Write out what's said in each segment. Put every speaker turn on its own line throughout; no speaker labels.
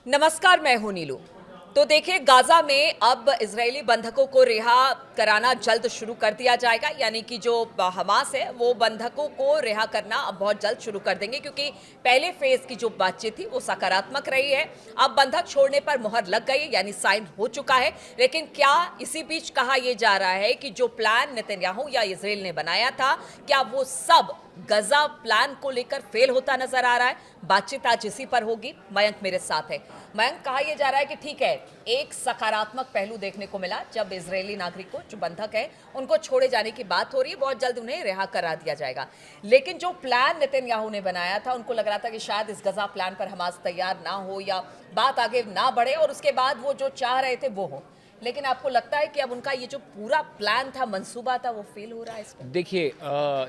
नमस्कार, मैं हूं नीलू। तो देखिए, गाजा में अब इजरायली बंधकों को रिहा कराना जल्द शुरू कर दिया जाएगा। यानी कि जो हमास है वो बंधकों को रिहा करना अब बहुत जल्द शुरू कर देंगे, क्योंकि पहले फेज की जो बातचीत थी वो सकारात्मक रही है। अब बंधक छोड़ने पर मुहर लग गई, यानी साइन हो चुका है। लेकिन क्या इसी बीच कहा यह जा रहा है कि जो प्लान नेतन्याहू या इजराइल ने बनाया था, क्या वो सब गजा प्लान को लेकर फेल होता नजर आ रहा है? बातचीत आज इसी पर होगी। मयंक मेरे साथ है। मयंक, कहा यह जा रहा है कि ठीक है, एक सकारात्मक पहलू देखने को मिला जब इजरायली नागरिकों जो बंधक है उनको छोड़े जाने की बात हो रही है, बहुत जल्द उन्हें रिहा करा दिया जाएगा। लेकिन जो प्लान नेतन्याहू ने बनाया था, उनको लग रहा था कि शायद इस गजा प्लान पर हमास तैयार ना हो या बात आगे ना बढ़े और उसके बाद वो जो चाह रहे थे वो हो। लेकिन आपको लगता है कि अब उनका ये जो पूरा प्लान था, मंसूबा था, वो फेल हो रहा है इसमें?
देखिए,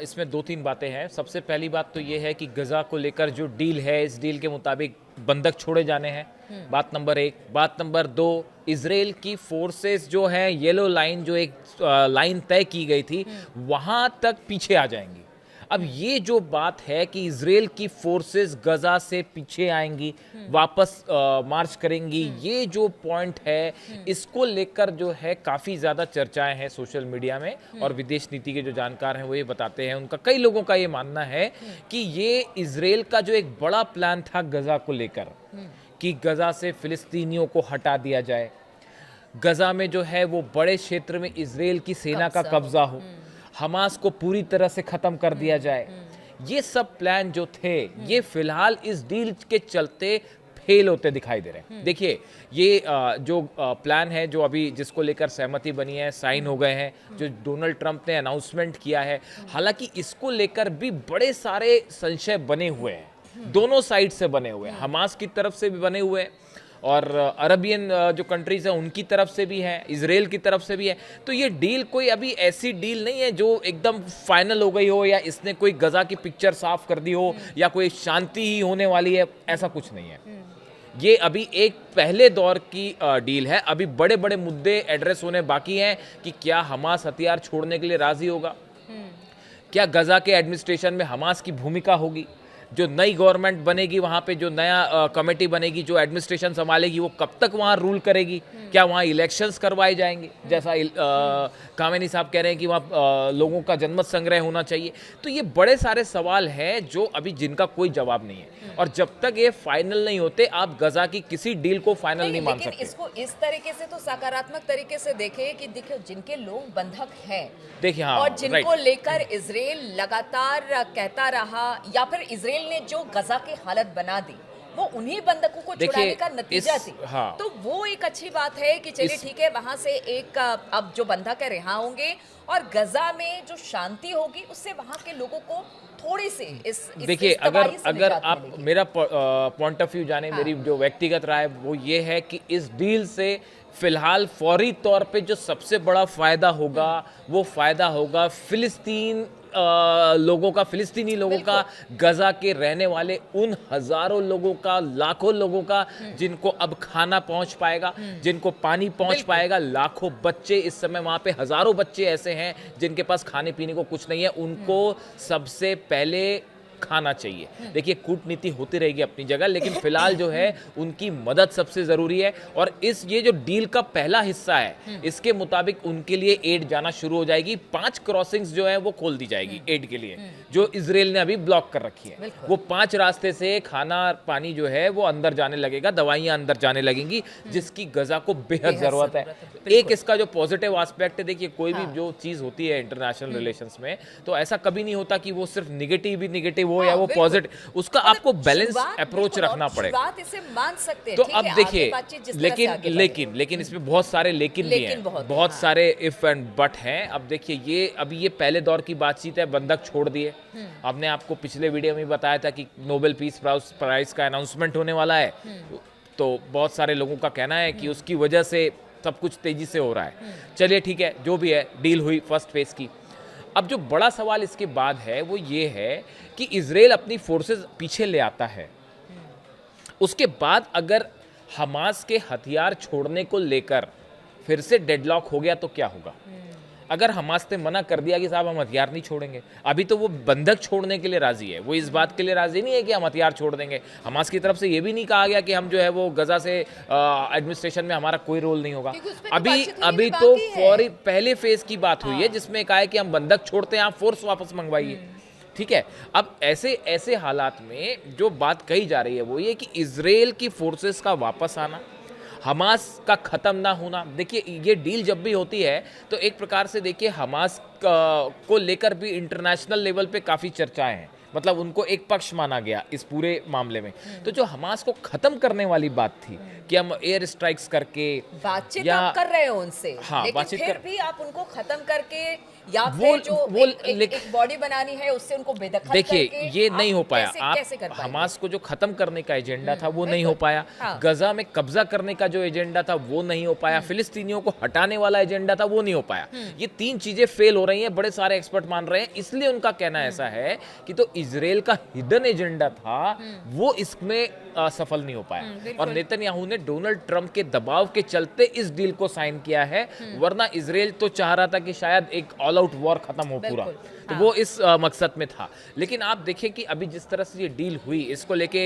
इसमें दो तीन बातें हैं। सबसे पहली बात तो ये है कि गजा को लेकर जो डील है, इस डील के मुताबिक बंधक छोड़े जाने हैं। बात नंबर एक। बात नंबर दो, इजराइल की फोर्सेस जो हैं, येलो लाइन जो एक लाइन तय की गई थी, वहां तक पीछे आ जाएंगी। अब ये जो बात है कि इजराइल की फोर्सेस गजा से पीछे आएंगी, वापस मार्च करेंगी, ये जो पॉइंट है, इसको लेकर जो है काफ़ी ज़्यादा चर्चाएं हैं सोशल मीडिया में। और विदेश नीति के जो जानकार हैं वो ये बताते हैं, उनका कई लोगों का ये मानना है कि ये इजराइल का जो एक बड़ा प्लान था गजा को लेकर, कि गजा से फिलिस्तीनियों को हटा दिया जाए, गजा में जो है वो बड़े क्षेत्र में इजराइल की सेना का कब्जा हो, हमास को पूरी तरह से खत्म कर दिया जाए। ये सब प्लान जो थे, ये फिलहाल इस डील के चलते फेल होते दिखाई दे रहे हैं। देखिए, ये जो प्लान है, जो अभी जिसको लेकर सहमति बनी है, साइन हो गए हैं, जो डोनाल्ड ट्रंप ने अनाउंसमेंट किया है, हालांकि इसको लेकर भी बड़े सारे संशय बने हुए हैं। दोनों साइड से बने हुए हैं, हमास की तरफ से भी बने हुए हैं और अरबियन जो कंट्रीज हैं उनकी तरफ से भी है, इजराइल की तरफ से भी है। तो ये डील कोई अभी ऐसी डील नहीं है जो एकदम फाइनल हो गई हो, या इसने कोई गजा की पिक्चर साफ कर दी हो, या कोई शांति ही होने वाली है, ऐसा कुछ नहीं है। ये अभी एक पहले दौर की डील है। अभी बड़े बड़े मुद्दे एड्रेस होने बाकी हैं कि क्या हमास हथियार छोड़ने के लिए राजी होगा, क्या गजा के एडमिनिस्ट्रेशन में हमास की भूमिका होगी, जो नई गवर्नमेंट बनेगी वहाँ पे जो नया कमेटी बनेगी जो एडमिनिस्ट्रेशन संभालेगी, वो कब तक वहाँ रूल करेगी, क्या वहाँ इलेक्शंस करवाए जाएंगे, जैसा कामेनी साहब कह रहे हैं कि वहाँ लोगों का जनमत संग्रह होना चाहिए। तो ये बड़े सारे सवाल हैं जो अभी जिनका कोई जवाब नहीं है, और जब तक ये फाइनल नहीं होते आप गजा की किसी डील को फाइनल नहीं मान सकते।
इसको इस तरीके से तो सकारात्मक तरीके से देखे कि देखिए, जिनके लोग बंधक हैं,
देखिए, हाँ,
और जिनको लेकर इजराइल लगातार कहता रहा, या फिर इजराइल ने जो गजा की हालत बना दी वो उन्हीं बंधकों को छुड़ाने का नतीजा थी।
हाँ,
तो वो एक अच्छी बात है कि चलिए ठीक है, वहां से एक अब जो बंधक है रिहा होंगे, और गजा में जो शांति होगी उससे वहां के लोगों को थोड़ी सी इस
देखिए, अगर आप मेरा पॉइंट ऑफ व्यू जाने, मेरी जो व्यक्तिगत राय वो ये है कि इस डील से फिलहाल फौरी तौर पे जो सबसे बड़ा फायदा होगा वो फायदा होगा फिलिस्तीनी लोगों का, गजा के रहने वाले उन हजारों लोगों का, लाखों लोगों का, जिनको अब खाना पहुंच पाएगा, जिनको पानी पहुंच पाएगा। लाखों बच्चे, इस समय वहां पे हजारों बच्चे ऐसे हैं जिनके पास खाने पीने को कुछ नहीं है, उनको सबसे पहले खाना चाहिए। देखिए, कूटनीति होती रहेगी अपनी जगह, लेकिन फिलहाल जो है उनकी मदद सबसे जरूरी है। और ये जो डील का पहला हिस्सा है, इसके मुताबिक उनके लिए एड जाना शुरू हो जाएगी। 5 क्रॉसिंग्स जो है वो खोल दी जाएगी एड के लिए, जो इजराइल ने अभी ब्लॉक कर रखी है। वो 5 रास्ते से खाना पानी जो है वो अंदर जाने लगेगा, दवाइयां अंदर जाने लगेंगी, जिसकी गजा को बेहद जरूरत है। एक इसका जो पॉजिटिव एस्पेक्ट है, देखिए, कोई भी जो चीज होती है इंटरनेशनल रिलेशंस में, तो ऐसा कभी नहीं होता कि वो सिर्फ निगेटिव ही निगेटिव हो या वो पॉजिटिव, उसका आपको बैलेंस अप्रोच रखना पड़ेगा।
बात इसे मान सकते हैं,
तो अब देखिए, लेकिन इसमें बहुत सारे लेकिन भी हैं, बहुत सारे इफ एंड बट हैं। अब देखिए, अभी ये पहले दौर की बातचीत है, बंधक छोड़ दिए। हमने आपको पिछले वीडियो में बताया था कि नोबेल पीस प्राइज का अनाउंसमेंट होने वाला है, तो बहुत सारे लोगों का कहना है कि उसकी वजह से सब कुछ तेजी से हो रहा है। चलिए ठीक है, जो भी है, डील हुई फर्स्ट फेज की। अब जो बड़ा सवाल इसके बाद है वो ये है कि इजराइल अपनी फोर्सेस पीछे ले आता है, उसके बाद अगर हमास के हथियार छोड़ने को लेकर फिर से डेडलॉक हो गया तो क्या होगा? अगर हमास ने मना कर दिया कि साहब हम हथियार नहीं छोड़ेंगे, अभी तो वो बंधक छोड़ने के लिए राजी है, वो इस बात के लिए राजी नहीं है कि हम हथियार छोड़ देंगे। हमास की तरफ से ये भी नहीं कहा गया कि हम जो है वो गजा से एडमिनिस्ट्रेशन में हमारा कोई रोल नहीं होगा। अभी तो फौरी पहले फेज की बात हुई है जिसमें कहा है कि हम बंधक छोड़ते हैं, आप फोर्स वापस मंगवाइए। ठीक है, अब ऐसे ऐसे हालात में जो बात कही जा रही है वो ये कि इजराइल की फोर्सेस का वापस आना, हमास का ख़त्म ना होना। देखिए ये डील जब भी होती है तो एक प्रकार से देखिए हमास को लेकर भी इंटरनेशनल लेवल पे काफ़ी चर्चाएं हैं, मतलब उनको एक पक्ष माना गया इस पूरे मामले में। तो जो हमास को ख़त्म करने वाली बात थी कि हम एयर स्ट्राइक्स करके
बातचीत आप कर रहे हो उनसे,
हाँ,
लेकिन फिर भी आप उनको खत्म करके या फिर जो एक बॉडी बनानी है उससे उनको बेदखल
देखिए
करके
ये नहीं हो पाया।
कैसे कर पाएंगे?
हमास को जो खत्म करने का एजेंडा था वो नहीं हो पाया, गजा में कब्जा करने का जो एजेंडा था वो नहीं हो पाया, फिलिस्तीनियों को हटाने वाला एजेंडा था वो नहीं हो पाया। ये तीन चीजें फेल हो रही हैं, बड़े सारे एक्सपर्ट मान रहे हैं। इसलिए उनका कहना ऐसा है कि तो इजराइल का हिडन एजेंडा था वो इसमें सफल नहीं हो पाया। और नेतन्याहू ने डोनाल्ड ट्रंप के दबाव के चलते इस डील को साइन किया है, वरना इजराइल तो चाह रहा था कि शायद एक ऑल आउट वॉर खत्म हो पूरा, तो वो इस मकसद में था। लेकिन आप देखें कि अभी जिस तरह से ये डील हुई इसको लेके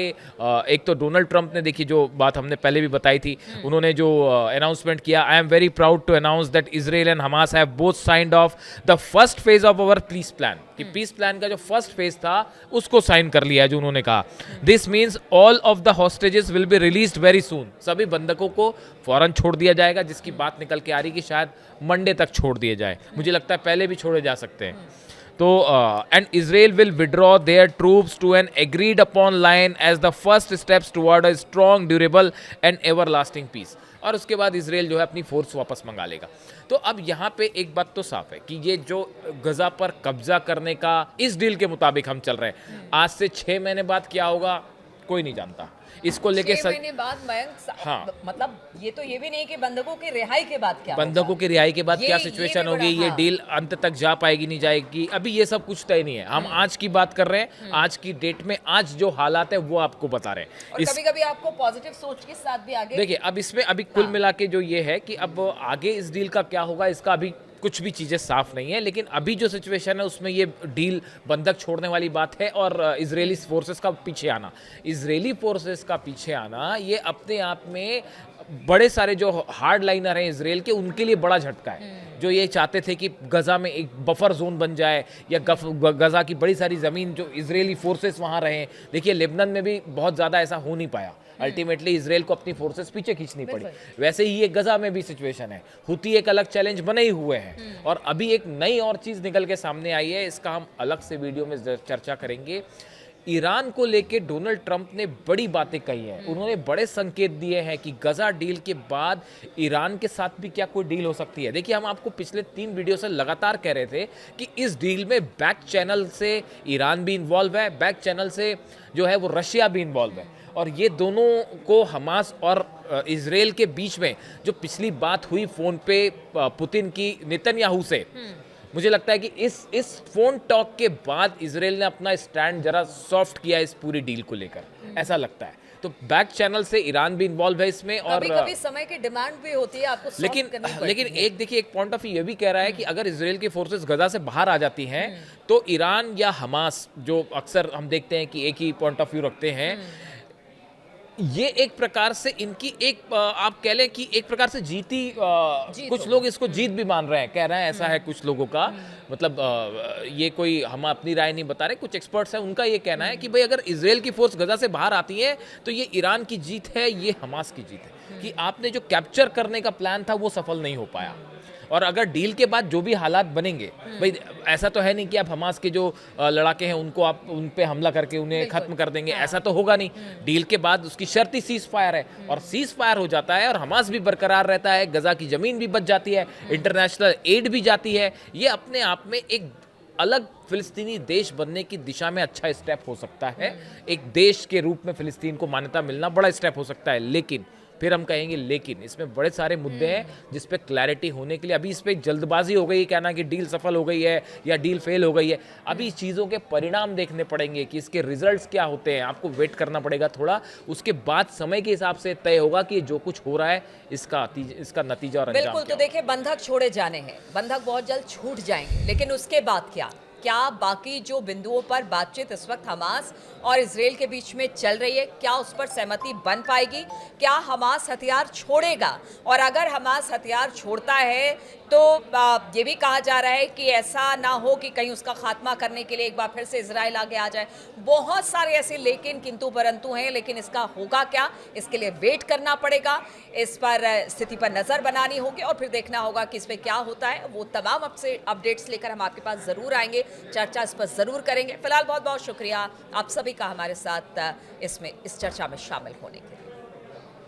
एक तो डोनाल्ड ट्रंप ने, देखिए जो बात हमने पहले भी बताई थी, उन्होंने जो अनाउंसमेंट किया, I am very proud to announce that Israel and Hamas have both signed off the first phase of our peace plan, कि पीस प्लान का जो फर्स्ट फेज था उसको साइन कर लिया है, जो उन्होंने कहा। This means all of the hostages will be released very soon, सभी बंधकों को फौरन छोड़ दिया जाएगा, जिसकी बात निकल के आ रही कि शायद मंडे तक छोड़ दिए जाए, मुझे लगता है पहले भी छोड़े जा सकते हैं। तो and Israel will withdraw their troops to an agreed upon line as the first steps toward a strong, durable and everlasting peace. और उसके बाद इजराइल जो है अपनी फोर्स वापस मंगा लेगा। तो अब यहाँ पे एक बात तो साफ है कि ये जो गजा पर कब्जा करने का इस डील के मुताबिक हम चल रहे हैं, आज से 6 महीने बाद क्या होगा कोई नहीं जानता। इसको लेके
6 महीने बाद मयंक, हाँ, मतलब ये तो ये भी नहीं कि बंधकों की रिहाई के बाद क्या,
बंधकों की रिहाई के बाद क्या सिचुएशन होगी, ये डील अंत तक जा पाएगी नहीं जाएगी, अभी ये सब कुछ तय नहीं है। हम आज की बात कर रहे हैं, आज की डेट में आज जो हालात है वो आपको बता रहे हैं।
और कभी-कभी आपको पॉजिटिव सोच के साथ भी आगे
देखिए, अब इसमें अभी कुल मिला के जो ये है कि अब आगे इस डील का क्या होगा इसका अभी कुछ भी चीज़ें साफ नहीं है। लेकिन अभी जो सिचुएशन है उसमें ये डील बंधक छोड़ने वाली बात है, और इजरायली फोर्सेस का पीछे आना, इजरायली फोर्सेस का पीछे आना ये अपने आप में बड़े सारे जो हार्ड लाइनर हैं इजराइल के, उनके लिए बड़ा झटका है, जो ये चाहते थे कि गजा में एक बफर जोन बन जाए या गजा की बड़ी सारी ज़मीन जो इजरायली फोर्सेस वहाँ रहें। देखिए लेबनान में भी बहुत ज़्यादा ऐसा हो नहीं पाया, अल्टीमेटली इजराइल को अपनी फोर्सेस पीछे खींचनी पड़ी। वैसे ही ये गजा में भी सिचुएशन है, हुती एक अलग चैलेंज बने ही हुए हैं, और अभी एक नई और चीज़ निकल के सामने आई है, इसका हम अलग से वीडियो में चर्चा करेंगे। ईरान को लेके डोनाल्ड ट्रंप ने बड़ी बातें कही है, उन्होंने बड़े संकेत दिए हैं कि गजा डील के बाद ईरान के साथ भी क्या कोई डील हो सकती है। देखिए हम आपको पिछले 3 वीडियो से लगातार कह रहे थे कि इस डील में बैक चैनल से ईरान भी इन्वॉल्व है, बैक चैनल से जो है वो रशिया भी इन्वॉल्व है, और ये दोनों को हमास और इजराइल के बीच में जो पिछली बात हुई फ़ोन पे पुतिन की नेतन्याहू से, मुझे लगता है कि इस फोन टॉक के बाद इजराइल ने अपना स्टैंड जरा सॉफ्ट किया इस पूरी डील को लेकर, ऐसा लगता है। तो बैक चैनल से ईरान भी इन्वॉल्व है इसमें, और
कभी समय की डिमांड भी होती है आपको सॉफ्ट करनी पड़ती है।
लेकिन एक देखिए, एक पॉइंट ऑफ व्यू ये भी कह रहा है कि अगर इजराइल की फोर्सेस गजा से बाहर आ जाती हैं तो ईरान या हमास, जो अक्सर हम देखते हैं कि एक ही पॉइंट ऑफ व्यू रखते हैं, ये एक प्रकार से इनकी एक आप कह लें कि एक प्रकार से जीती कुछ लोग इसको जीत भी मान रहे हैं, कह रहे हैं ऐसा है कुछ लोगों का, मतलब ये कोई हम अपनी राय नहीं बता रहे, कुछ एक्सपर्ट्स हैं उनका ये कहना है कि भाई अगर इजराइल की फोर्स गजा से बाहर आती है तो ये ईरान की जीत है, ये हमास की जीत है, कि आपने जो कैप्चर करने का प्लान था वो सफल नहीं हो पाया। और अगर डील के बाद जो भी हालात बनेंगे, भाई ऐसा तो है नहीं कि आप हमास के जो लड़ाके हैं उनको आप उन पे हमला करके उन्हें खत्म कर देंगे, ऐसा तो होगा नहीं। डील के बाद उसकी शर्ती सीज फायर है, और सीज फायर हो जाता है और हमास भी बरकरार रहता है, गजा की ज़मीन भी बच जाती है, इंटरनेशनल एड भी जाती है। ये अपने आप में एक अलग फिलिस्तीनी देश बनने की दिशा में अच्छा स्टेप हो सकता है, एक देश के रूप में फिलिस्तीन को मान्यता मिलना बड़ा स्टेप हो सकता है। लेकिन फिर हम कहेंगे। लेकिन इसमें बड़े सारे मुद्दे हैं जिस पे क्लैरिटी होने के लिए अभी इस पे जल्दबाजी हो गई, कहना कि डील सफल हो गई है या डील फेल हो गई है। अभी चीज़ों के परिणाम देखने पड़ेंगे कि इसके रिजल्ट्स क्या होते हैं, आपको वेट करना पड़ेगा थोड़ा, उसके बाद समय के हिसाब से तय होगा कि जो कुछ हो रहा है इसका नतीजा और अंजाम
बिल्कुल।
क्या
तो देखिए, बंधक छोड़े जाने हैं, बंधक बहुत जल्द छूट जाएंगे, लेकिन उसके बाद क्या बाकी जो बिंदुओं पर बातचीत इस वक्त हमास और इजराइल के बीच में चल रही है, क्या उस पर सहमति बन पाएगी? क्या हमास हथियार छोड़ेगा? और अगर हमास हथियार छोड़ता है तो ये भी कहा जा रहा है कि ऐसा ना हो कि कहीं उसका खात्मा करने के लिए एक बार फिर से इजराइल आगे आ जाए। बहुत सारे ऐसे लेकिन, किंतु परंतु हैं, लेकिन इसका होगा क्या, इसके लिए वेट करना पड़ेगा, इस पर स्थिति पर नजर बनानी होगी और फिर देखना होगा कि इसमें क्या होता है। वो तमाम अपडेट्स लेकर हम आपके पास जरूर आएंगे, चर्चा इस पर जरूर करेंगे। फिलहाल बहुत बहुत शुक्रिया आप सभी का हमारे साथ इस चर्चा में शामिल होने के लिए।